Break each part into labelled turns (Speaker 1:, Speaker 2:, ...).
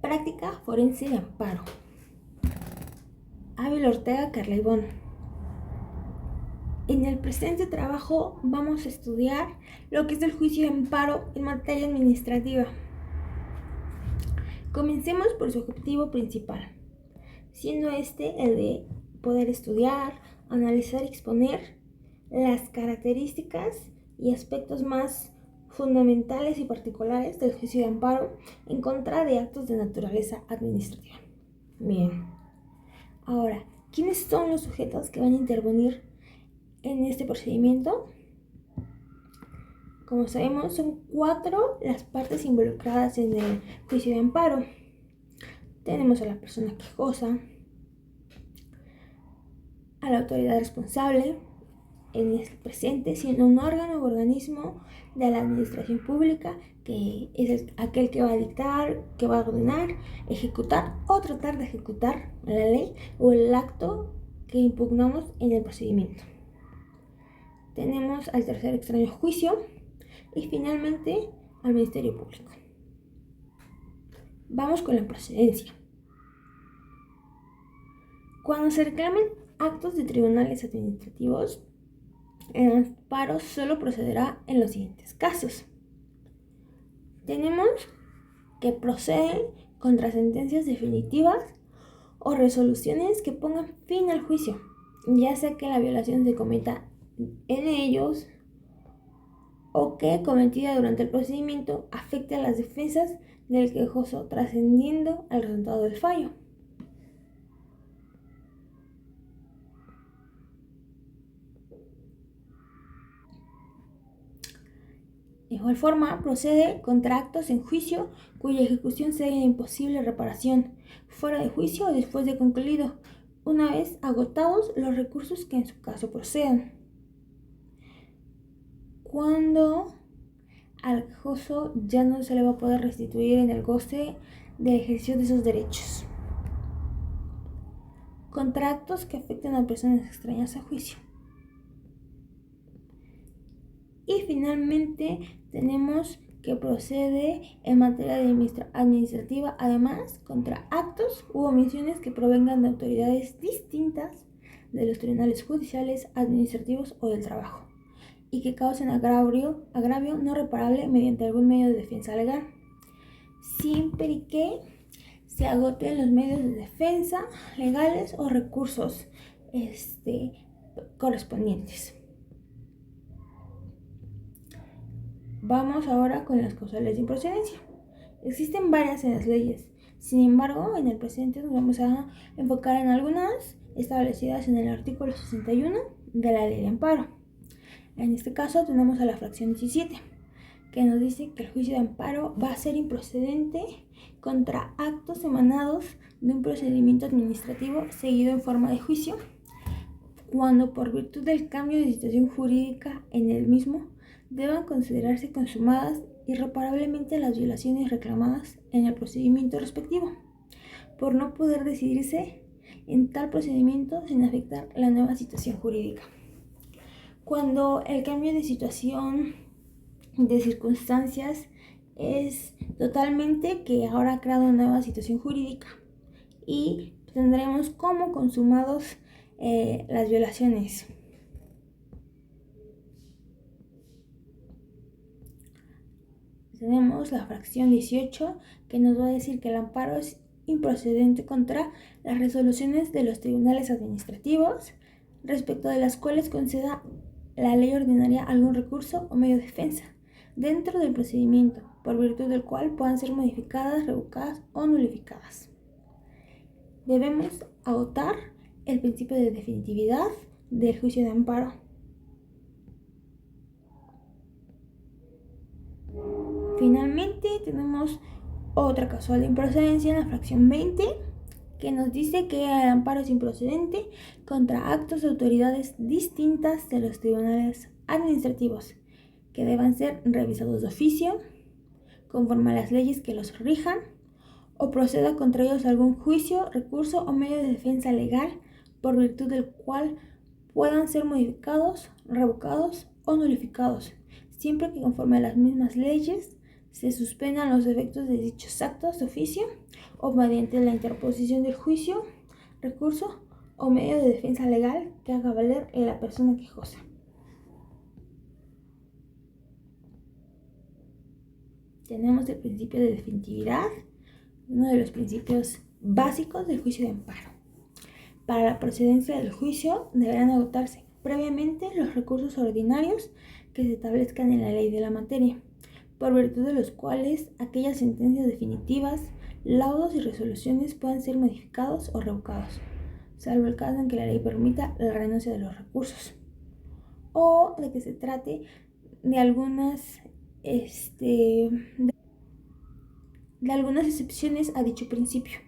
Speaker 1: Práctica forense de amparo. Ávila Ortega Carlaibón. En el presente trabajo vamos a estudiar lo que es el juicio de amparo en materia administrativa. Comencemos por su objetivo principal, siendo este el de poder estudiar, analizar y exponer las características y aspectos más fundamentales y particulares del juicio de amparo en contra de actos de naturaleza administrativa. Bien, ahora, ¿quiénes son los sujetos que van a intervenir en este procedimiento? Como sabemos, son 4 las partes involucradas en el juicio de amparo. Tenemos a la persona quejosa, a la autoridad responsable, en el presente, siendo un órgano o organismo de la administración pública, que es aquel que va a dictar, que va a ordenar, ejecutar o tratar de ejecutar la ley o el acto que impugnamos en el procedimiento. Tenemos al tercer extraño juicio y finalmente al Ministerio Público. Vamos con la procedencia. Cuando se reclamen actos de tribunales administrativos, el amparo solo procederá en los siguientes casos. Tenemos que proceden contra sentencias definitivas o resoluciones que pongan fin al juicio, ya sea que la violación se cometa en ellos o que, cometida durante el procedimiento, afecte a las defensas del quejoso trascendiendo al resultado del fallo. De igual forma, procede contra actos en juicio cuya ejecución sea de imposible reparación, fuera de juicio o después de concluido, una vez agotados los recursos que en su caso procedan. Cuando al quejoso ya no se le va a poder restituir en el goce del ejercicio de esos derechos. Contra actos que afecten a personas extrañas a juicio. Y finalmente tenemos que procede en materia administrativa, además, contra actos u omisiones que provengan de autoridades distintas de los tribunales judiciales, administrativos o del trabajo, y que causen agravio no reparable mediante algún medio de defensa legal, siempre y que se agoten los medios de defensa legales o recursos correspondientes. Vamos ahora con las causales de improcedencia. Existen varias en las leyes, sin embargo, en el presente nos vamos a enfocar en algunas establecidas en el artículo 61 de la Ley de Amparo. En este caso tenemos a la fracción 17, que nos dice que el juicio de amparo va a ser improcedente contra actos emanados de un procedimiento administrativo seguido en forma de juicio, cuando por virtud del cambio de situación jurídica en el mismo deban considerarse consumadas irreparablemente las violaciones reclamadas en el procedimiento respectivo, por no poder decidirse en tal procedimiento sin afectar la nueva situación jurídica. Cuando el cambio de situación, de circunstancias, es totalmente que ahora ha creado una nueva situación jurídica y tendremos como consumados las violaciones. Tenemos la fracción 18, que nos va a decir que el amparo es improcedente contra las resoluciones de los tribunales administrativos, respecto de las cuales conceda la ley ordinaria algún recurso o medio de defensa dentro del procedimiento, por virtud del cual puedan ser modificadas, revocadas o nulificadas. Debemos agotar el principio de definitividad del juicio de amparo. Finalmente tenemos otra causal de improcedencia en la fracción 20, que nos dice que el amparo es improcedente contra actos de autoridades distintas de los tribunales administrativos, que deban ser revisados de oficio, conforme a las leyes que los rijan, o proceda contra ellos algún juicio, recurso o medio de defensa legal, por virtud del cual puedan ser modificados, revocados o nulificados, siempre que conforme a las mismas leyes se suspendan los efectos de dichos actos de oficio o mediante la interposición del juicio, recurso o medio de defensa legal que haga valer en la persona quejosa. Tenemos el principio de definitividad, uno de los principios básicos del juicio de amparo. Para la procedencia del juicio deberán agotarse previamente los recursos ordinarios que se establezcan en la ley de la materia, por virtud de los cuales aquellas sentencias definitivas, laudos y resoluciones puedan ser modificados o revocados, salvo el caso en que la ley permita la renuncia de los recursos, o de que se trate de algunas excepciones a dicho principio.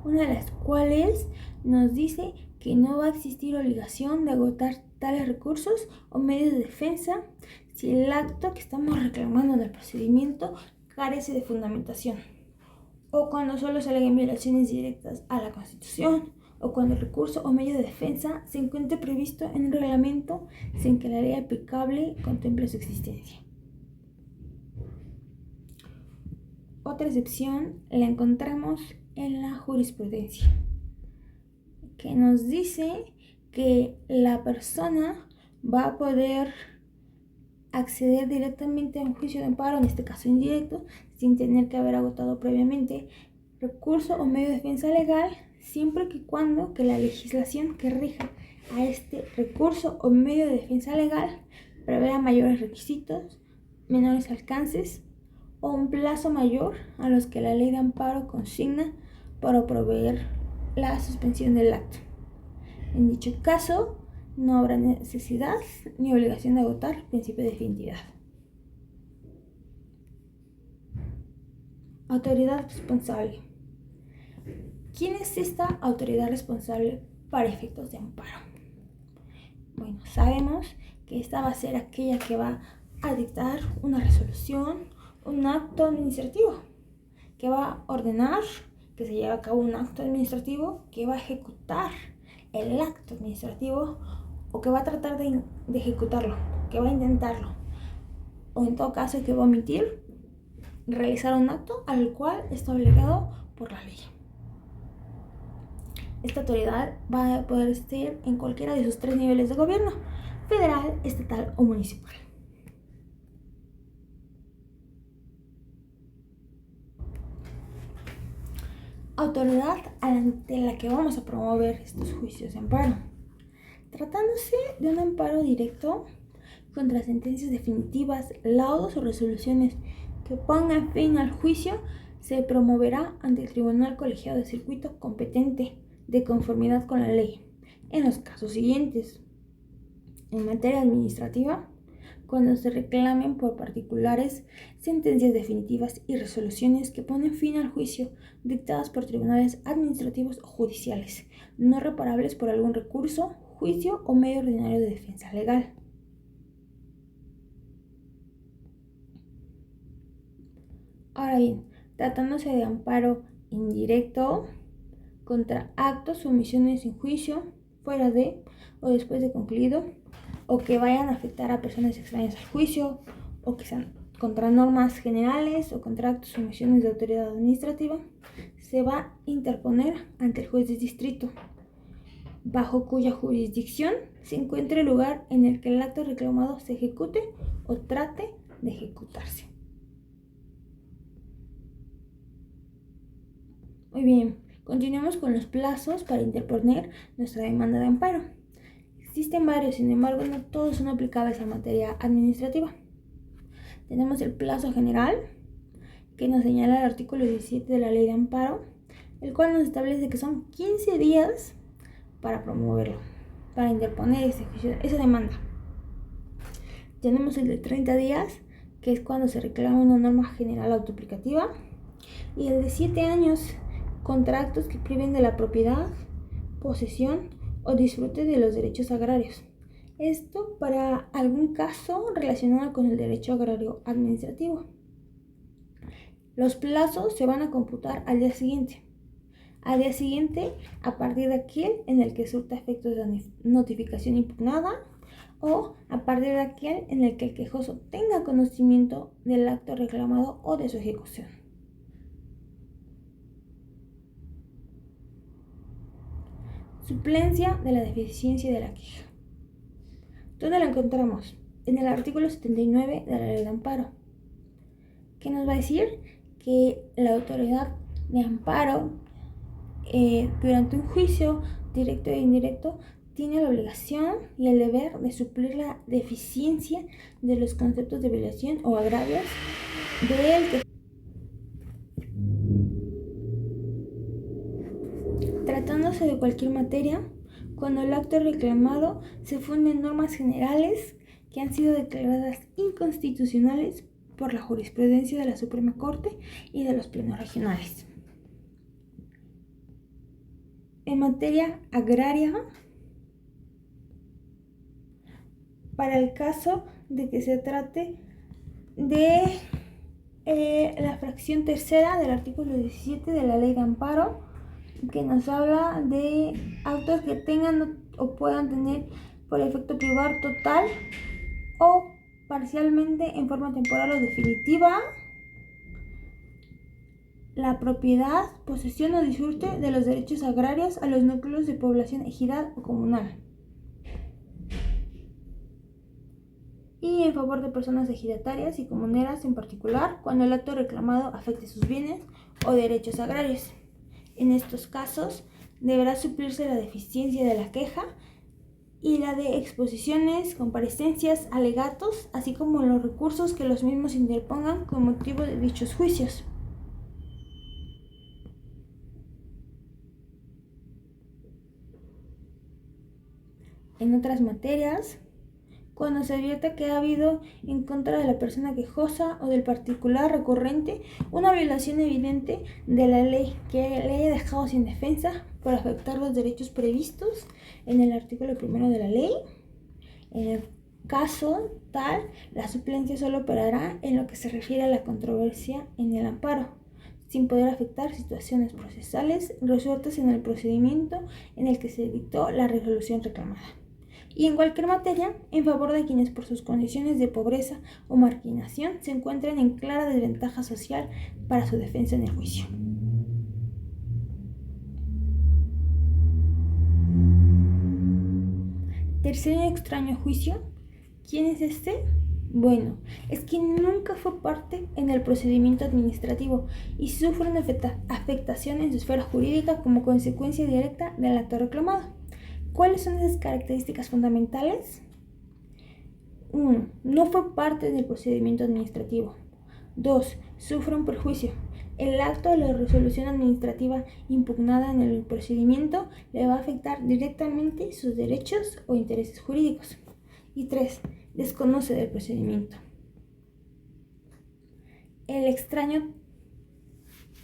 Speaker 1: Una de las cuales nos dice que no va a existir obligación de agotar tales recursos o medios de defensa si el acto que estamos reclamando en el procedimiento carece de fundamentación, o cuando solo se aleguen violaciones directas a la Constitución, o cuando el recurso o medio de defensa se encuentre previsto en un reglamento sin que la ley aplicable contemple su existencia. Otra excepción la encontramos en la jurisprudencia, que nos dice que la persona va a poder acceder directamente a un juicio de amparo, en este caso indirecto, sin tener que haber agotado previamente recurso o medio de defensa legal, siempre y cuando que la legislación que rija a este recurso o medio de defensa legal prevea mayores requisitos, menores alcances o un plazo mayor a los que la ley de amparo consigna para proveer la suspensión del acto. En dicho caso, no habrá necesidad ni obligación de agotar el principio de definitividad. Autoridad responsable. ¿Quién es esta autoridad responsable para efectos de amparo? Bueno, sabemos que esta va a ser aquella que va a dictar una resolución, un acto administrativo, que va a ordenar que se lleve a cabo un acto administrativo, que va a ejecutar el acto administrativo o que va a tratar de ejecutarlo, que va a intentarlo, o en todo caso que va a omitir realizar un acto al cual está obligado por la ley. Esta autoridad va a poder ser en cualquiera de sus 3 niveles de gobierno: federal, estatal o municipal. Autoridad ante la que vamos a promover estos juicios de amparo. Tratándose de un amparo directo contra sentencias definitivas, laudos o resoluciones que pongan fin al juicio, se promoverá ante el Tribunal Colegiado de Circuito competente de conformidad con la ley en los casos siguientes. En materia administrativa, cuando se reclamen por particulares sentencias definitivas y resoluciones que ponen fin al juicio dictadas por tribunales administrativos o judiciales, no reparables por algún recurso, juicio o medio ordinario de defensa legal. Ahora bien, tratándose de amparo indirecto contra actos o omisiones sin juicio, fuera de o después de concluido, o que vayan a afectar a personas extrañas al juicio, o que sean contra normas generales o contra actos o omisiones de autoridad administrativa, se va a interponer ante el juez de distrito, bajo cuya jurisdicción se encuentre el lugar en el que el acto reclamado se ejecute o trate de ejecutarse. Muy bien, continuemos con los plazos para interponer nuestra demanda de amparo. Existen varios, sin embargo, no todos son aplicables a materia administrativa. Tenemos el plazo general, que nos señala el artículo 17 de la Ley de Amparo, el cual nos establece que son 15 días para promoverlo, para interponer esa demanda. Tenemos el de 30 días, que es cuando se reclama una norma general autoaplicativa, y el de 7 años, contra actos que priven de la propiedad, posesión o disfrute de los derechos agrarios. Esto para algún caso relacionado con el derecho agrario administrativo. Los plazos se van a computar al día siguiente. Al día siguiente, a partir de aquel en el que surta efectos de la notificación impugnada o a partir de aquel en el que el quejoso tenga conocimiento del acto reclamado o de su ejecución. Suplencia de la deficiencia de la queja. ¿Dónde la encontramos? En el artículo 79 de la Ley de Amparo, que nos va a decir que la autoridad de amparo durante un juicio directo e indirecto tiene la obligación y el deber de suplir la deficiencia de los conceptos de violación o agravios del que, tratándose de cualquier materia, cuando el acto reclamado se funde en normas generales que han sido declaradas inconstitucionales por la jurisprudencia de la Suprema Corte y de los plenos regionales. En materia agraria, para el caso de que se trate de la fracción tercera del artículo 17 de la Ley de Amparo, que nos habla de actos que tengan o puedan tener por efecto privar total o parcialmente en forma temporal o definitiva la propiedad, posesión o disfrute de los derechos agrarios a los núcleos de población ejidal o comunal, y en favor de personas ejidatarias y comuneras en particular, cuando el acto reclamado afecte sus bienes o derechos agrarios. En estos casos, deberá suplirse la deficiencia de la queja y la de exposiciones, comparecencias, alegatos, así como los recursos que los mismos interpongan con motivo de dichos juicios. En otras materias, cuando se advierte que ha habido en contra de la persona quejosa o del particular recurrente una violación evidente de la ley que le haya dejado sin defensa por afectar los derechos previstos en el artículo 1 de la ley, en el caso tal, la suplencia solo operará en lo que se refiere a la controversia en el amparo, sin poder afectar situaciones procesales resueltas en el procedimiento en el que se dictó la resolución reclamada, y en cualquier materia en favor de quienes por sus condiciones de pobreza o marginación se encuentren en clara desventaja social para su defensa en el juicio. Tercer extraño juicio. ¿Quién es este? Bueno, es quien nunca fue parte en el procedimiento administrativo y sufre una afectación en su esfera jurídica como consecuencia directa del acto reclamado. ¿Cuáles son esas características fundamentales? 1. No fue parte del procedimiento administrativo. 2. Sufre un perjuicio. El acto de la resolución administrativa impugnada en el procedimiento le va a afectar directamente sus derechos o intereses jurídicos. Y 3. Desconoce del procedimiento. El extraño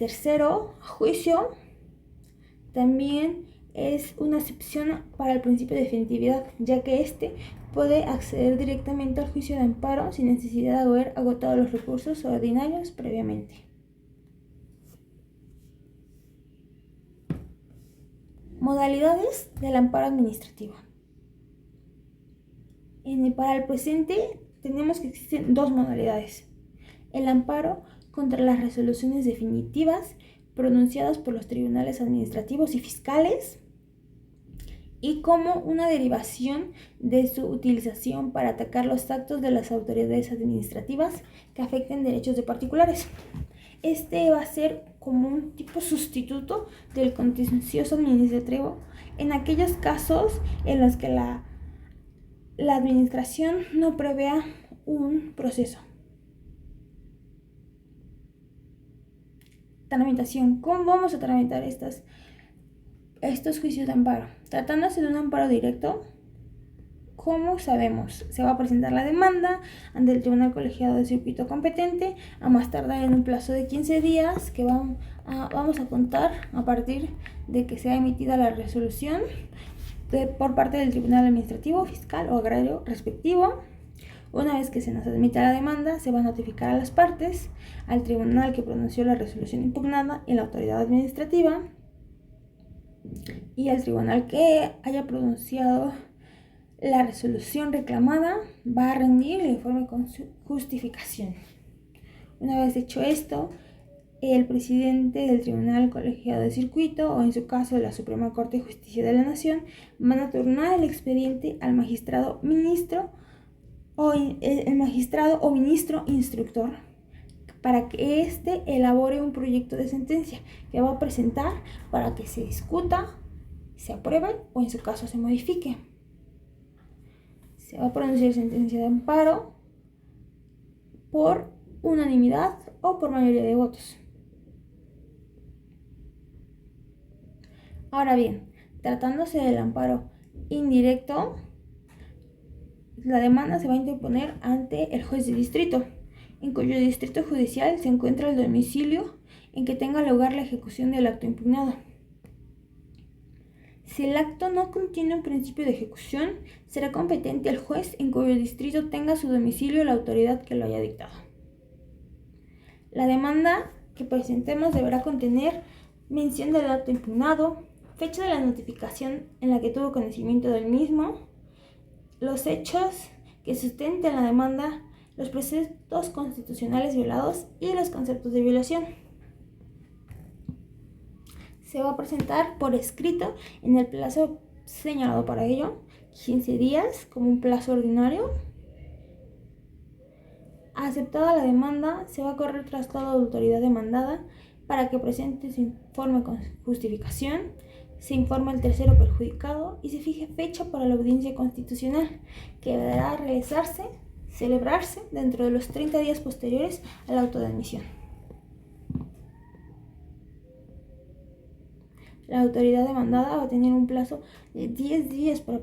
Speaker 1: tercero juicio también es una excepción para el principio de definitividad, ya que éste puede acceder directamente al juicio de amparo sin necesidad de haber agotado los recursos ordinarios previamente. Modalidades del amparo administrativo. Para el presente tenemos que existen dos modalidades: el amparo contra las resoluciones definitivas pronunciadas por los tribunales administrativos y fiscales, y como una derivación de su utilización para atacar los actos de las autoridades administrativas que afecten derechos de particulares. Este va a ser como un tipo sustituto del contencioso administrativo en aquellos casos en los que la administración no prevea un proceso. Tramitación. ¿Cómo vamos a tramitar estos juicios de amparo? Tratándose de un amparo directo, ¿cómo sabemos? Se va a presentar la demanda ante el Tribunal Colegiado de Circuito competente a más tardar en un plazo de 15 días que vamos a contar a partir de que sea emitida la resolución por parte del Tribunal Administrativo, Fiscal o Agrario respectivo. Una vez que se nos admita la demanda, se va a notificar a las partes, al tribunal que pronunció la resolución impugnada y la autoridad administrativa, y al tribunal que haya pronunciado la resolución reclamada va a rendir el informe con su justificación. Una vez hecho esto, el presidente del Tribunal Colegiado de Circuito, o en su caso la Suprema Corte de Justicia de la Nación, van a turnar el expediente al magistrado ministro o ministro instructor para que éste elabore un proyecto de sentencia que va a presentar para que se discuta, se apruebe o en su caso se modifique. Se va a pronunciar sentencia de amparo por unanimidad o por mayoría de votos. Ahora bien, tratándose del amparo indirecto, la demanda se va a interponer ante el juez de distrito, en cuyo distrito judicial se encuentra el domicilio en que tenga lugar la ejecución del acto impugnado. Si el acto no contiene un principio de ejecución, será competente el juez en cuyo distrito tenga su domicilio la autoridad que lo haya dictado. La demanda que presentemos deberá contener mención del acto impugnado, fecha de la notificación en la que tuvo conocimiento del mismo, los hechos que sustenten la demanda, los preceptos constitucionales violados y los conceptos de violación. Se va a presentar por escrito en el plazo señalado para ello, 15 días como un plazo ordinario. Aceptada la demanda, se va a correr traslado de autoridad demandada para que presente su informe con justificación, se informa al tercero perjudicado y se fije fecha para la audiencia constitucional, que deberá celebrarse dentro de los 30 días posteriores al auto de admisión. La autoridad demandada va a tener un plazo de 10 días para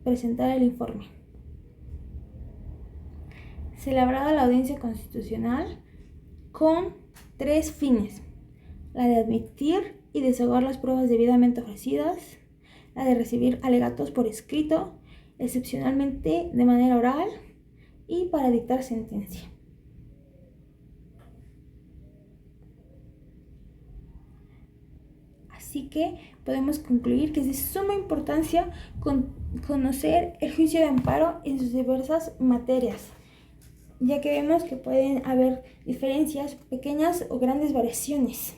Speaker 1: presentar el informe. Celebrada la audiencia constitucional con 3 fines: la de admitir y desahogar las pruebas debidamente ofrecidas, la de recibir alegatos por escrito, excepcionalmente de manera oral, y para dictar sentencia. Así que podemos concluir que es de suma importancia conocer el juicio de amparo en sus diversas materias, ya que vemos que pueden haber diferencias, pequeñas o grandes variaciones.